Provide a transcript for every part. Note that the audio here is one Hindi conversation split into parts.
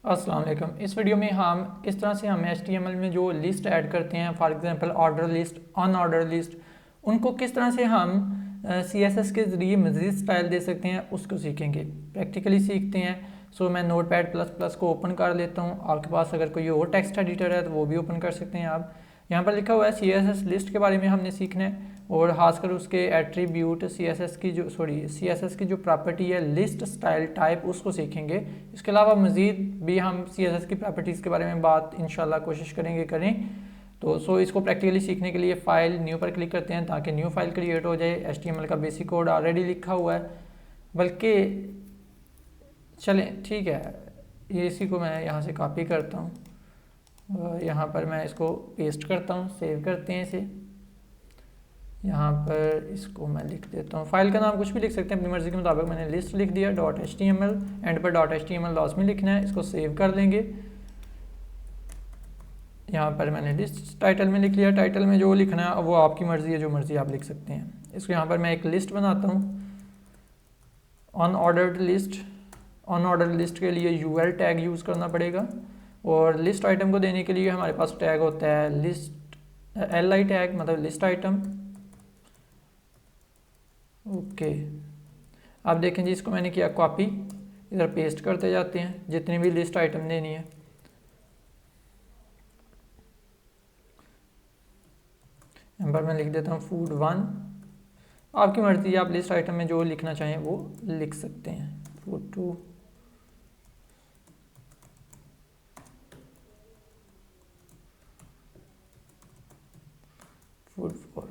अस्सलाम वालेकुम। इस वीडियो में हम किस तरह से हम HTML में जो लिस्ट ऐड करते हैं, for example order list, unordered list, उनको किस तरह से हम CSS के ज़रिए मज़ीद स्टाइल दे सकते हैं उसको सीखेंगे, प्रैक्टिकली सीखते हैं। सो मैं Notepad++ को ओपन कर लेता हूँ। आपके पास अगर कोई और टेक्स्ट एडिटर है तो वो भी ओपन कर सकते हैं आप। यहाँ पर लिखा हुआ है CSS लिस्ट के बारे में हमने सीखना है, और खासकर उसके एट्रीब्यूट, CSS की जो प्रॉपर्टी है लिस्ट स्टाइल टाइप, उसको सीखेंगे। इसके अलावा मज़ीद भी हम CSS की प्रॉपर्टीज़ के बारे में बात इंशाल्लाह कोशिश करेंगे करें। तो इसको प्रैक्टिकली सीखने के लिए फ़ाइल न्यू पर क्लिक करते हैं ताकि न्यू फाइल क्रिएट हो जाए। HTML का बेसिक कोड ऑलरेडी लिखा हुआ है, बल्कि चलें ठीक है, ये इसी को मैं यहाँ से कॉपी करता हूँ, यहाँ पर मैं इसको पेस्ट करता हूँ, सेव करते हैं इसे। यहाँ पर इसको मैं लिख देता हूँ, फाइल का नाम कुछ भी लिख सकते हैं अपनी मर्ज़ी के मुताबिक। मैंने लिस्ट लिख दिया .html, एंड पर .html लाजमी लिखना है। इसको सेव कर देंगे। यहाँ पर मैंने लिस्ट टाइटल में लिख लिया। टाइटल में जो लिखना है वो आपकी मर्ज़ी है, जो मर्ज़ी आप लिख सकते हैं। इसको यहाँ पर मैं एक लिस्ट बनाता हूँ, अनऑर्डर्ड लिस्ट। अनऑर्डर्ड लिस्ट के लिए UL टैग यूज़ करना पड़ेगा, और लिस्ट आइटम को देने के लिए हमारे पास टैग होता है लिस्ट LI टैग, मतलब लिस्ट आइटम। ओके, आप देखें जी, इसको मैंने किया कॉपी, इधर पेस्ट करते जाते हैं जितनी भी लिस्ट आइटम देनी है। यहाँ पर मैं लिख देता हूँ फूड 1। आपकी मर्ज़ी, आप लिस्ट आइटम में जो लिखना चाहें वो लिख सकते हैं। Food 2, food 4।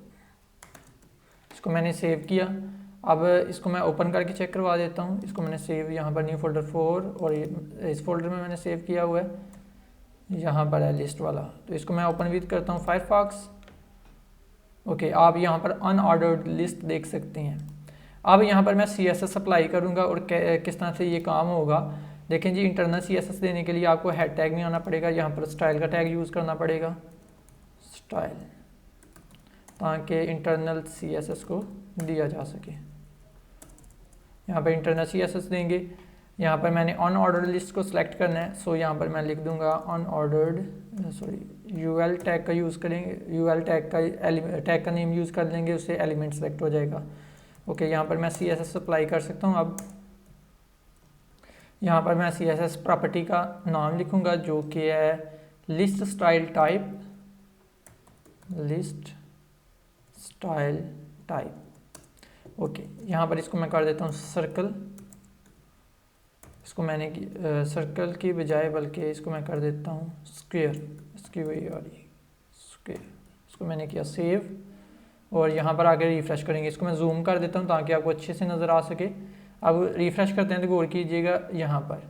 इसको मैंने सेव किया। अब इसको मैं ओपन करके चेक करवा देता हूँ। इसको मैंने सेव, यहाँ पर न्यू फोल्डर 4, और इस फोल्डर में मैंने सेव किया हुआ है, यहाँ पर है लिस्ट वाला। तो इसको मैं ओपन विद करता हूँ फायरफॉक्स। ओके, आप यहाँ पर अनऑर्डर्ड लिस्ट देख सकते हैं। अब यहाँ पर मैं CSS अप्लाई करूँगा, और किस तरह से ये काम होगा देखें जी। इंटरनल CSS देने के लिए आपको हेड टैग में आना पड़ेगा, यहाँ पर स्टाइल का टैग यूज़ करना पड़ेगा, स्टाइल, ताकि इंटरनल CSS को दिया जा सके। यहाँ पर इंटरनल CSS देंगे। यहाँ पर मैंने अनऑर्डर्ड लिस्ट को सिलेक्ट करना है, सो यहाँ पर मैं लिख दूंगा अनऑर्डर्ड, UL टैग का यूज़ करेंगे, UL टैग का नेम यूज़ कर लेंगे, उससे एलिमेंट सेलेक्ट हो जाएगा। ओके, यहाँ पर मैं CSS अप्लाई कर सकता हूँ। अब यहाँ पर मैं CSS प्रॉपर्टी का नाम लिखूँगा, जो कि है list style type, list style type. Okay, यहाँ पर इसको मैं कर देता हूँ सर्कल। इसको मैंने सर्कल की बजाय बल्कि इसको मैं कर देता हूँ स्क्वायर, स्क्वायर। इसको मैंने किया सेव, और यहाँ पर आगे रिफ़्रेश करेंगे। इसको मैं जूम कर देता हूँ ताकि आपको अच्छे से नज़र आ सके। अब रिफ़्रेश करते हैं तो गौर कीजिएगा, यहाँ पर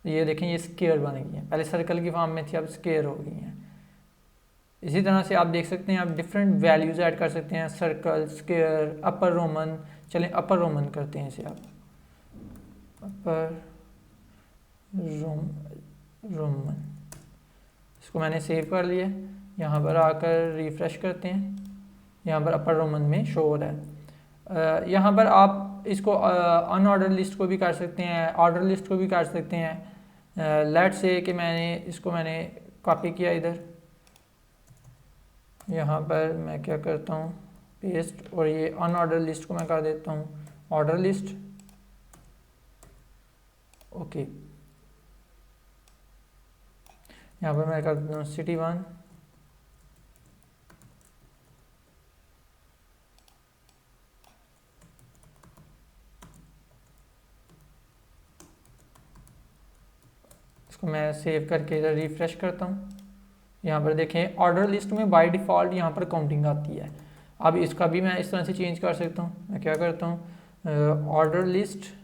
ये देखें, ये स्क्वायर बन गई है। पहले सर्कल की फॉर्म में थी, अब स्क्वायर हो गई हैं। इसी तरह से आप देख सकते हैं, आप डिफरेंट वैल्यूज़ ऐड कर सकते हैं, सर्कल, स्क्वायर, अपर रोमन। चलें अपर रोमन करते हैं इसे, आप अपर रोमन। इसको मैंने सेव कर लिया। यहाँ पर आकर रिफ़्रेश करते हैं, यहाँ पर अपर रोमन में शो हो रहा है। यहाँ पर आप इसको अनऑर्डर लिस्ट को भी कर सकते हैं, ऑर्डर लिस्ट को भी कर सकते हैं। लेट से कि मैंने कॉपी किया इधर, यहाँ पर मैं क्या करता हूँ पेस्ट, और ये अनऑर्डर लिस्ट को मैं कर देता हूँ ऑर्डर लिस्ट। ओके, यहाँ पर मैं कर देता हूँ सिटी 1। इसको मैं सेव करके इधर रिफ़्रेश करता हूँ। यहाँ पर देखें ऑर्डर लिस्ट में बाय डिफ़ॉल्ट यहाँ पर काउंटिंग आती है। अब इसका भी मैं इस तरह से चेंज कर सकता हूँ। मैं क्या करता हूँ ऑर्डर लिस्ट,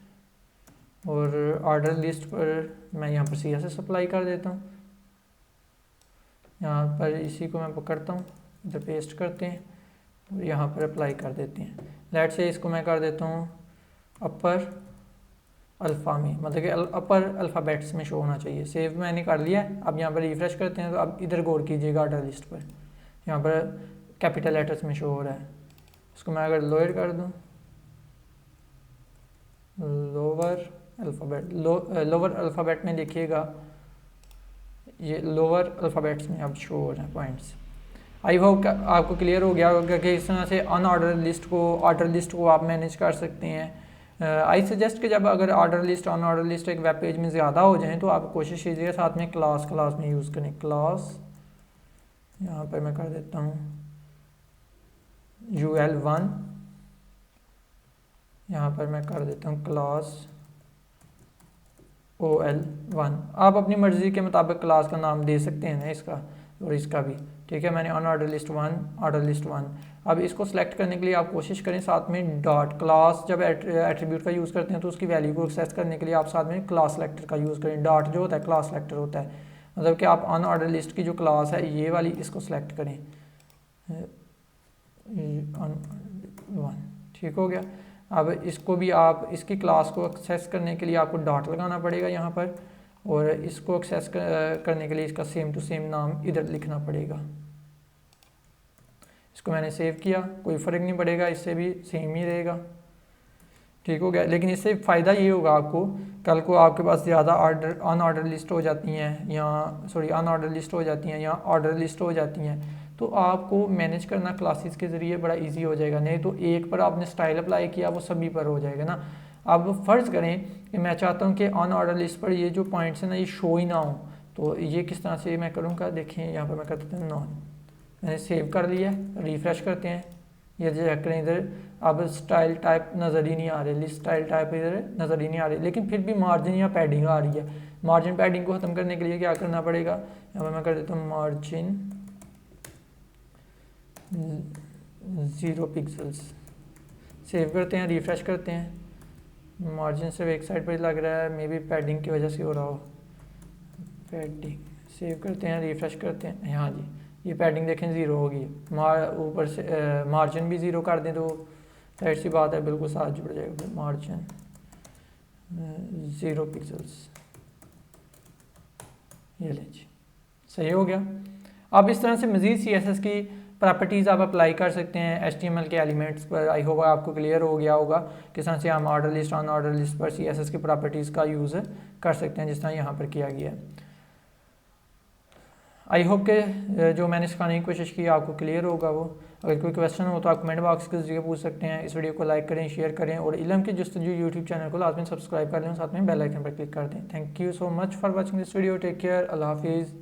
और ऑर्डर लिस्ट पर मैं यहाँ पर CSS अप्लाई कर देता हूँ। यहाँ पर इसी को मैं पकड़ता हूँ, इधर पेस्ट करते हैं, और यहाँ पर अप्लाई कर देते हैं। लेट से इसको मैं कर देता हूँ अपर अल्फ़ा में, मतलब कि अपर अल्फ़ाबेट्स में शो होना चाहिए। सेव मैंने कर लिया। अब यहाँ पर रिफ़्रेश करते हैं तो अब इधर गौर कीजिएगा, ऑर्डर लिस्ट पर यहाँ पर कैपिटल लेटर्स में शो हो रहा है। इसको मैं अगर लोअर कर दूँ, लोअर अल्फ़ाबेट लोअर अल्फ़ाबेट में लिखिएगा, ये लोअर अल्फ़ाबेट्स में अब शो हो रहे हैं पॉइंट्स। आई होप आपको क्लियर हो गया होगा कि इस तरह से अनऑर्डर लिस्ट को ऑर्डर लिस्ट को आप मैनेज कर सकते हैं। आई सजेस्ट कि जब अगर ऑर्डर लिस्ट अनऑर्डर लिस्ट एक वेब पेज में ज़्यादा हो जाए तो आप कोशिश कीजिए साथ में क्लास में यूज़ करें। क्लास यहाँ पर मैं कर देता हूँ UL1, यहाँ पर मैं कर देता हूँ क्लास OL1। आप अपनी मर्ज़ी के मुताबिक क्लास का नाम दे सकते हैं ना इसका और इसका भी, ठीक है। मैंने अनऑर्डर लिस्ट 1 ऑर्डर लिस्ट 1। अब इसको सेलेक्ट करने के लिए आप कोशिश करें साथ में डॉट क्लास, जब एट्रीब्यूट का यूज़ करते हैं तो उसकी वैल्यू को एक्सेस करने के लिए आप साथ में क्लास सेलेक्टर का यूज़ करें। डॉट जो होता है क्लास सेलेक्टर होता है, मतलब कि आप अनऑर्डर लिस्ट की जो क्लास है ये वाली इसको सेलेक्ट करें 1, ठीक हो गया। अब इसको भी आप इसकी क्लास को एक्सेस करने के लिए आपको डॉट लगाना पड़ेगा यहाँ पर, और इसको एक्सेस करने के लिए इसका सेम टू सेम नाम इधर लिखना पड़ेगा। इसको मैंने सेव किया, कोई फ़र्क नहीं पड़ेगा, इससे भी सेम ही रहेगा, ठीक हो गया। लेकिन इससे फ़ायदा ये होगा आपको, कल को आपके पास ज़्यादा अनऑर्डर लिस्ट हो जाती हैं या अनऑर्डर लिस्ट हो जाती हैं या ऑर्डर लिस्ट हो जाती हैं, तो आपको मैनेज करना क्लासेस के ज़रिए बड़ा इजी हो जाएगा। नहीं तो एक पर आपने स्टाइल अप्लाई किया वो सभी पर हो जाएगा ना। अब फ़र्ज़ करें कि मैं चाहता हूँ कि अनऑर्डर लिस्ट पर ये जो पॉइंट्स हैं ना ये शो ही ना हो, तो ये किस तरह से मैं करूँगा, देखें यहाँ पर मैं कर देता हूँ नॉन, मैंने सेव कर लिया, रिफ़्रेश करते हैं, ये चेक करें इधर अब स्टाइल टाइप नज़र ही नहीं आ रहे, लिस्ट स्टाइल टाइप इधर नज़र ही नहीं आ रही, लेकिन फिर भी मार्जिन या पैडिंग आ रही है। मार्जिन पैडिंग को ख़त्म करने के लिए क्या करना पड़ेगा, यहाँ पर मैं कर देता हूँ मार्जिन 0 पिक्सल्स, सेव करते हैं, रिफ़्रेश करते हैं। मार्जिन सिर्फ एक साइड पर लग रहा है, मे बी पैडिंग की वजह से हो रहा हो, पैडिंग, सेव करते हैं, रिफ़्रेश करते हैं। हाँ जी, ये पैडिंग देखें 0 होगी, ऊपर से मार्जिन भी 0 कर दें तो जाहिर सी बात है बिल्कुल साथ जुड़ जाएगा। फिर मार्जिन 0 पिक्सल्स, ये ले जी, सही हो गया। अब इस तरह से मज़ीद CSS की प्रॉपर्टीज़ आप अप्लाई कर सकते हैं HTML के एलिमेंट्स पर। आई होप आपको क्लियर हो गया होगा किस तरह से हम ऑर्डर लिस्ट अनऑर्डर लिस्ट पर CSS की प्रॉपर्टीज़ का यूज़ कर सकते हैं जिस तरह यहाँ पर किया गया है। आई होप के जो मैंने सिखाने की कोशिश की आपको क्लियर होगा वो। अगर कोई क्वेश्चन हो तो आप कमेंट बॉक्स के जरिए पूछ सकते हैं। इस वीडियो को लाइक करें, शेयर करें और इल्म की जस्तजू यूट्यूब चैनल को लाजमी सब्सक्राइब कर लें, साथ में बेल आइकन पर क्लिक कर दें। Thank you so much for watching this video. Take care, अल्लाह हाफिज़।